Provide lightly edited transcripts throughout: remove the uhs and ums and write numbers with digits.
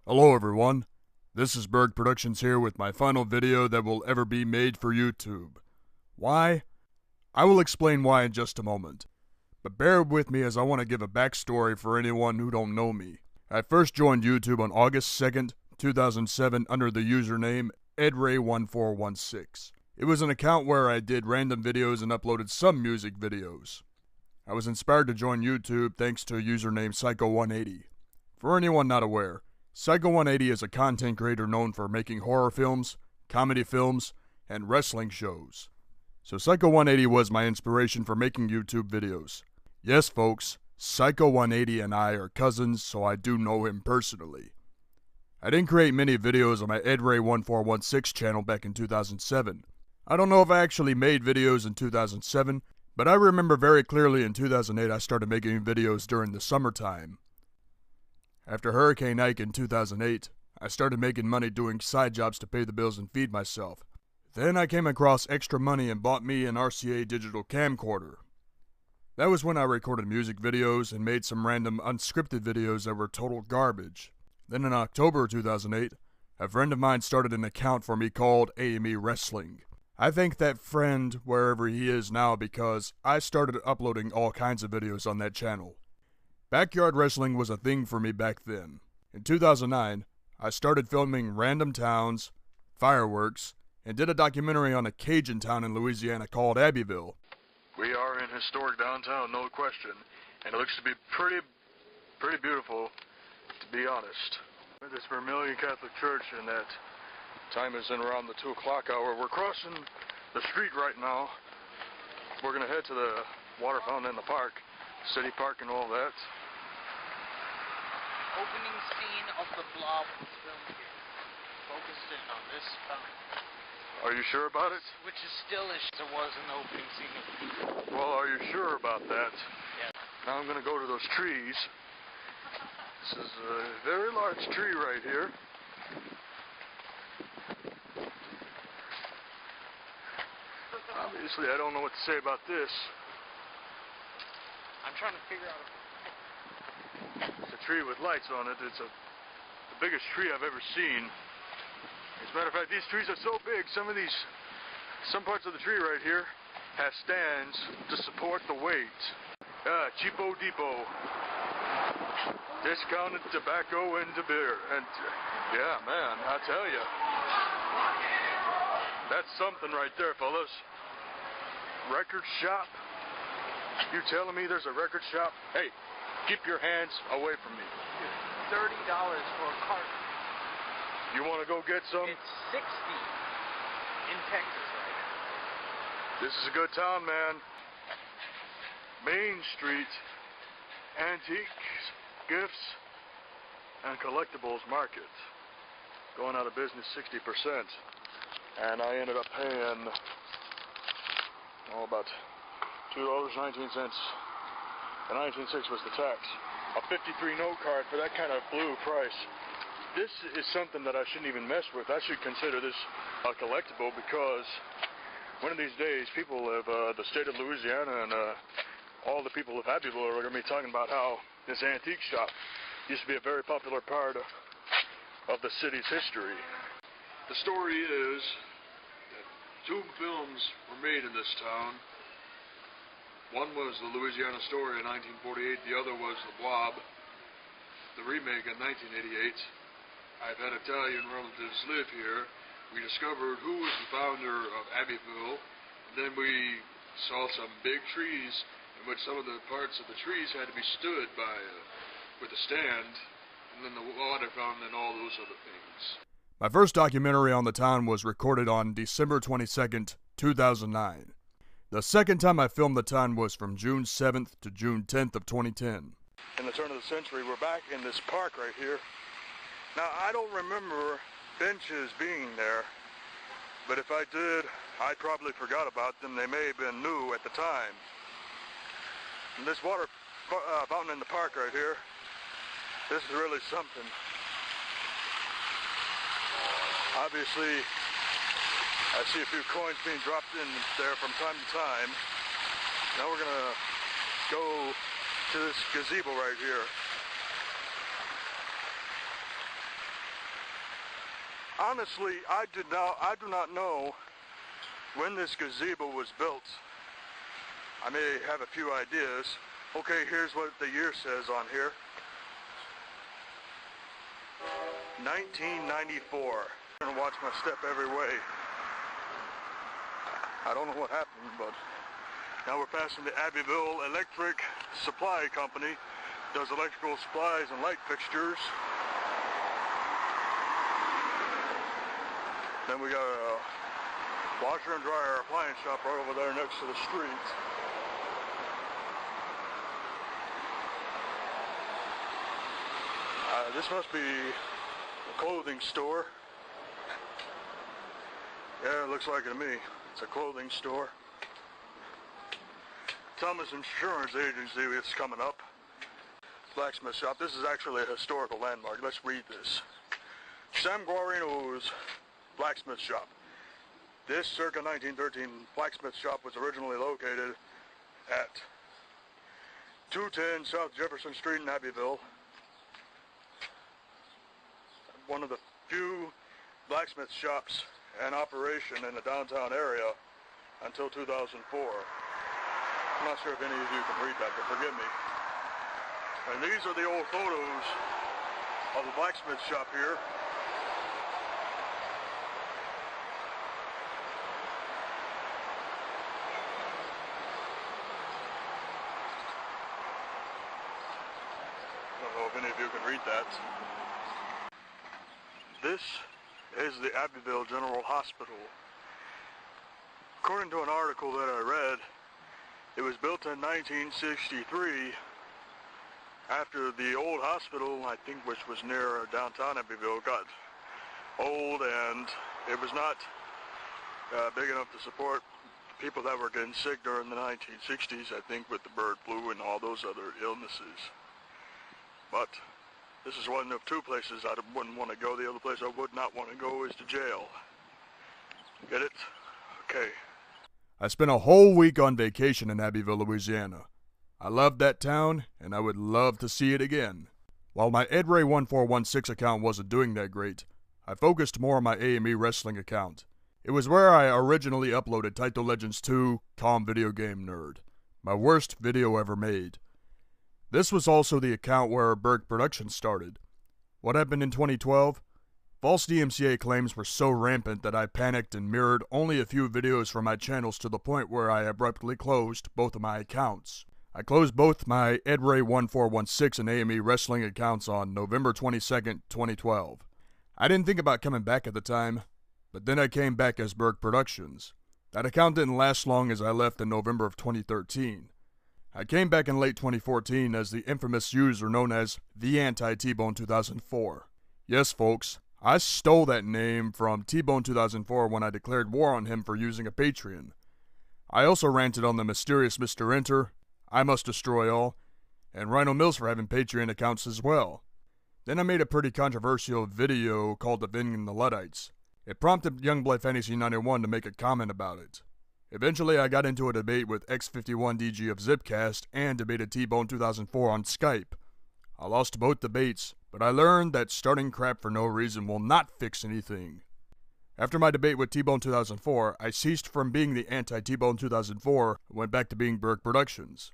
Hello everyone, this is Bourg Productions here with my final video that will ever be made for YouTube. Why? I will explain why in just a moment. But bear with me as I want to give a backstory for anyone who don't know me. I first joined YouTube on August 2nd, 2007 under the username edray1416. It was an account where I did random videos and uploaded some music videos. I was inspired to join YouTube thanks to a username Psycho180. For anyone not aware, Psycho180 is a content creator known for making horror films, comedy films, and wrestling shows. So Psycho180 was my inspiration for making YouTube videos. Yes folks, Psycho180 and I are cousins, so I do know him personally. I didn't create many videos on my edray1416 channel back in 2007. I don't know if I actually made videos in 2007, but I remember very clearly in 2008 I started making videos during the summertime. After Hurricane Ike in 2008, I started making money doing side jobs to pay the bills and feed myself. Then I came across extra money and bought me an RCA digital camcorder. That was when I recorded music videos and made some random unscripted videos that were total garbage. Then in October 2008, a friend of mine started an account for me called AME Wrestling. I thank that friend wherever he is now because I started uploading all kinds of videos on that channel. Backyard wrestling was a thing for me back then. In 2009, I started filming random towns, fireworks, and did a documentary on a Cajun town in Louisiana called Abbeville. We are in historic downtown, no question, and it looks to be pretty beautiful, to be honest. This Vermilion Catholic Church, and that time is in around the 2 o'clock hour. We're crossing the street right now. We're gonna head to the water fountain in the park, city park and all that. Opening scene of The Blob was filmed here. Focused in on this fountain. Are you sure about it? Which is still as there was in the opening scene of the Well, are you sure about that? Yes. Now I'm going to go to those trees. This is a very large tree right here. Obviously, I don't know what to say about this. I'm trying to figure out. It's a tree with lights on it. It's the biggest tree I've ever seen. As a matter of fact, these trees are so big, some parts of the tree right here have stands to support the weight. Cheapo Depot. Discounted tobacco and beer. And yeah, man, I tell you. That's something right there, fellas. Record shop? You telling me there's a record shop? Hey, keep your hands away from me. $30 for a carton. You want to go get some? It's $60 in Texas right now. This is a good town, man. Main Street, antiques, gifts, and collectibles market. Going out of business 60%. And I ended up paying, about $2.19. And 19 cents was the tax. A 53 note card for that kind of blue price. This is something that I shouldn't even mess with. I should consider this a collectible because one of these days people of the state of Louisiana and all the people of Abbeville are going to be talking about how this antique shop used to be a very popular part of the city's history. The story is that 2 films were made in this town. One was the Louisiana Story in 1948, the other was The Blob, the remake in 1988. I've had Italian relatives live here. We discovered who was the founder of Abbeville, and then we saw some big trees in which some of the parts of the trees had to be stood by with a stand, and then the water fountain and all those other things. My first documentary on the town was recorded on December 22nd, 2009. The second time I filmed the town was from June 7th to June 10th of 2010. In the turn of the century, we're back in this park right here. Now, I don't remember benches being there, but if I did, I probably forgot about them. They may have been new at the time. And this water fountain in the park right here, this is really something. Obviously, I see a few coins being dropped in there from time to time. Now we're gonna go to this gazebo right here. Honestly, I do not know when this gazebo was built. I may have a few ideas. Okay, here's what the year says on here. 1994. I'm gonna watch my step every way. I don't know what happened, but now we're passing the Abbeville Electric Supply Company. Does electrical supplies and light fixtures. Then we got a washer and dryer appliance shop right over there next to the street. This must be a clothing store. Yeah, it looks like it to me. It's a clothing store. Thomas Insurance Agency is coming up. Blacksmith shop. This is actually a historical landmark. Let's read this. Sam Guarino's blacksmith shop. This circa 1913 blacksmith shop was originally located at 210 South Jefferson Street in Abbeville. One of the few blacksmith shops in operation in the downtown area until 2004. I'm not sure if any of you can read that, but forgive me. And these are the old photos of the blacksmith shop here. I don't know if any of you can read that. This is the Abbeville General Hospital. According to an article that I read, it was built in 1963 after the old hospital, I think which was near downtown Abbeville, got old and it was not big enough to support people that were getting sick during the 1960s, I think with the bird flu and all those other illnesses. But this is one of two places I wouldn't want to go. The other place I would not want to go is to jail. Get it? Okay. I spent a whole week on vacation in Abbeville, Louisiana. I loved that town, and I would love to see it again. While my EdRay1416 account wasn't doing that great, I focused more on my AME wrestling account. It was where I originally uploaded Taito Legends 2, Calm Video Game Nerd, my worst video ever made. This was also the account where Bourg Productions started. What happened in 2012? False DMCA claims were so rampant that I panicked and mirrored only a few videos from my channels to the point where I abruptly closed both of my accounts. I closed both my EdRay1416 and AME wrestling accounts on November 22nd, 2012. I didn't think about coming back at the time, but then I came back as Bourg Productions. That account didn't last long as I left in November of 2013. I came back in late 2014 as the infamous user known as The Anti-T-Bone 2004. Yes, folks, I stole that name from T-Bone 2004 when I declared war on him for using a Patreon. I also ranted on the mysterious Mr. Enter, I Must Destroy All, and Rhino Mills for having Patreon accounts as well. Then I made a pretty controversial video called Avenging the Luddites. It prompted Youngboy Fantasy 91 to make a comment about it. Eventually I got into a debate with X51DG of Zipcast and debated T-Bone 2004 on Skype. I lost both debates, but I learned that starting crap for no reason will not fix anything. After my debate with T-Bone 2004, I ceased from being the anti-T-Bone 2004 and went back to being Bourg Productions.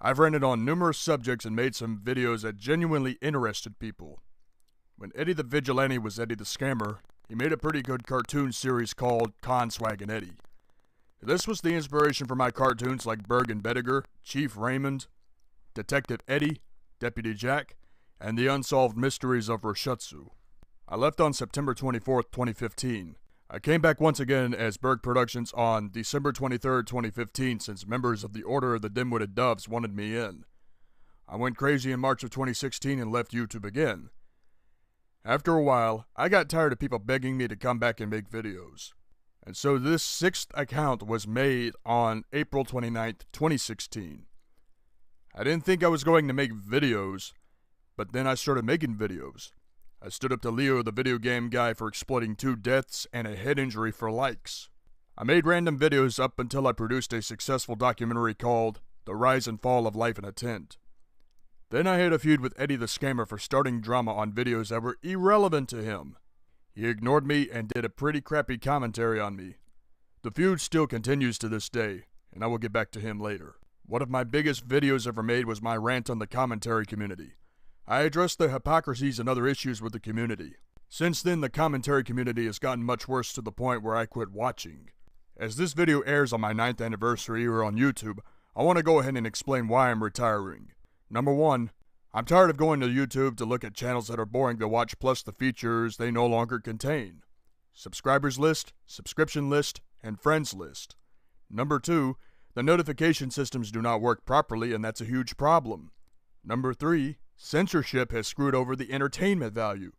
I've ranted on numerous subjects and made some videos that genuinely interested people. When Eddie the Vigilante was Eddie the Scammer, he made a pretty good cartoon series called Con Swag and Eddie. This was the inspiration for my cartoons like Berg and Bediger, Chief Raymond, Detective Eddie, Deputy Jack, and the Unsolved Mysteries of Roshutsu. I left on September 24th, 2015. I came back once again as Bourg Productions on December 23rd, 2015 since members of the Order of the Dim-Witted Doves wanted me in. I went crazy in March of 2016 and left YouTube again. After a while, I got tired of people begging me to come back and make videos. And so this sixth account was made on April 29th, 2016. I didn't think I was going to make videos, but then I started making videos. I stood up to Leo the video game guy for exploiting 2 deaths and a head injury for likes. I made random videos up until I produced a successful documentary called The Rise and Fall of Life in a Tent. Then I had a feud with Eddie the Scammer for starting drama on videos that were irrelevant to him. He ignored me and did a pretty crappy commentary on me. The feud still continues to this day, and I will get back to him later. One of my biggest videos ever made was my rant on the commentary community. I addressed the hypocrisies and other issues with the community. Since then, the commentary community has gotten much worse to the point where I quit watching. As this video airs on my 9th anniversary here on YouTube, I want to go ahead and explain why I'm retiring. Number 1, I'm tired of going to YouTube to look at channels that are boring to watch plus the features they no longer contain. Subscribers list, subscription list, and friends list. Number 2, the notification systems do not work properly and that's a huge problem. Number 3, censorship has screwed over the entertainment value.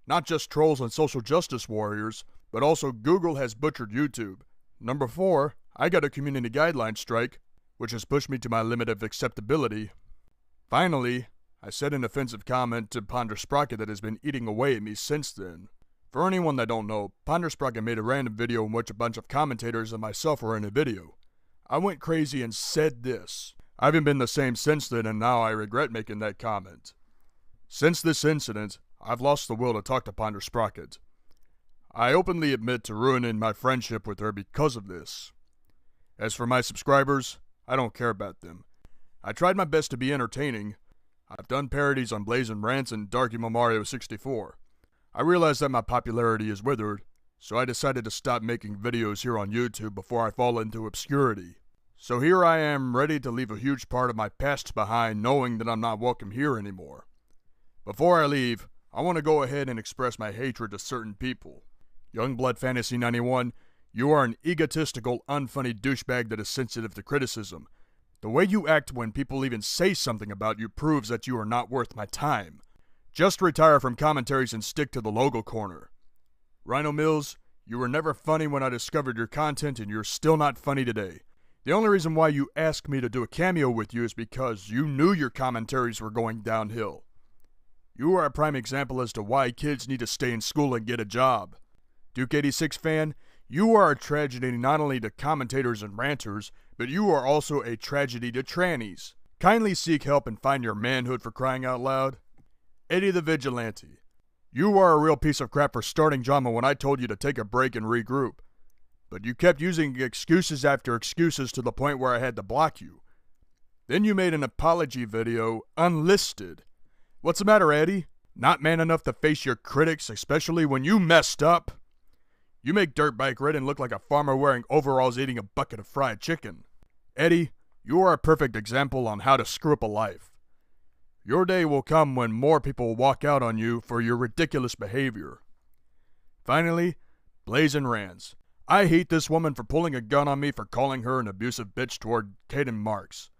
Not just trolls and social justice warriors, but also Google has butchered YouTube. Number 4, I got a community guideline strike, which has pushed me to my limit of acceptability. Finally, I said an offensive comment to Ponder Sprocket that has been eating away at me since then. For anyone that don't know, Ponder Sprocket made a random video in which a bunch of commentators and myself were in a video. I went crazy and said this. I haven't been the same since then, and now I regret making that comment. Since this incident, I've lost the will to talk to Ponder Sprocket. I openly admit to ruining my friendship with her because of this. As for my subscribers, I don't care about them. I tried my best to be entertaining. I've done parodies on Blazing Rants and Dark Emo Mario 64. I realized that my popularity is withered, so I decided to stop making videos here on YouTube before I fall into obscurity. So here I am, ready to leave a huge part of my past behind, knowing that I'm not welcome here anymore. Before I leave, I want to go ahead and express my hatred to certain people. Youngblood Fantasy 91, you are an egotistical, unfunny douchebag that is sensitive to criticism. The way you act when people even say something about you proves that you are not worth my time. Just retire from commentaries and stick to the logo corner. Rhino Mills, you were never funny when I discovered your content and you're still not funny today. The only reason why you asked me to do a cameo with you is because you knew your commentaries were going downhill. You are a prime example as to why kids need to stay in school and get a job. Duke 86 fan, you are a tragedy not only to commentators and ranters, but you are also a tragedy to trannies. Kindly seek help and find your manhood for crying out loud. Eddie the Vigilante, you are a real piece of crap for starting drama when I told you to take a break and regroup. But you kept using excuses after excuses to the point where I had to block you. Then you made an apology video unlisted. What's the matter, Eddie? Not man enough to face your critics, especially when you messed up? You make Dirtbike Redden look like a farmer wearing overalls eating a bucket of fried chicken. Eddie, you are a perfect example on how to screw up a life. Your day will come when more people will walk out on you for your ridiculous behavior. Finally, Blazing Rants. I hate this woman for pulling a gun on me for calling her an abusive bitch toward Caden Marks.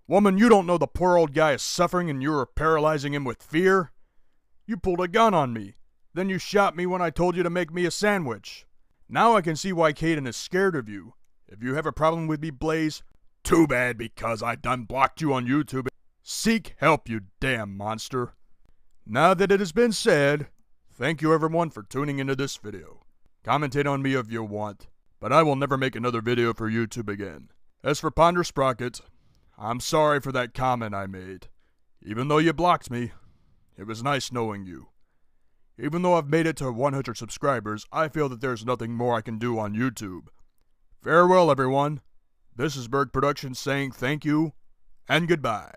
Woman, you don't know the poor old guy is suffering and you are paralyzing him with fear? You pulled a gun on me. Then you shot me when I told you to make me a sandwich. Now I can see why Caden is scared of you. If you have a problem with me, Blaze, too bad because I done blocked you on YouTube. Seek help, you damn monster. Now that it has been said, thank you everyone for tuning into this video. Commentate on me if you want, but I will never make another video for YouTube again. As for Ponder Sprocket, I'm sorry for that comment I made. Even though you blocked me, it was nice knowing you. Even though I've made it to 100 subscribers, I feel that there's nothing more I can do on YouTube. Farewell, everyone. This is Bourg Productions saying thank you and goodbye.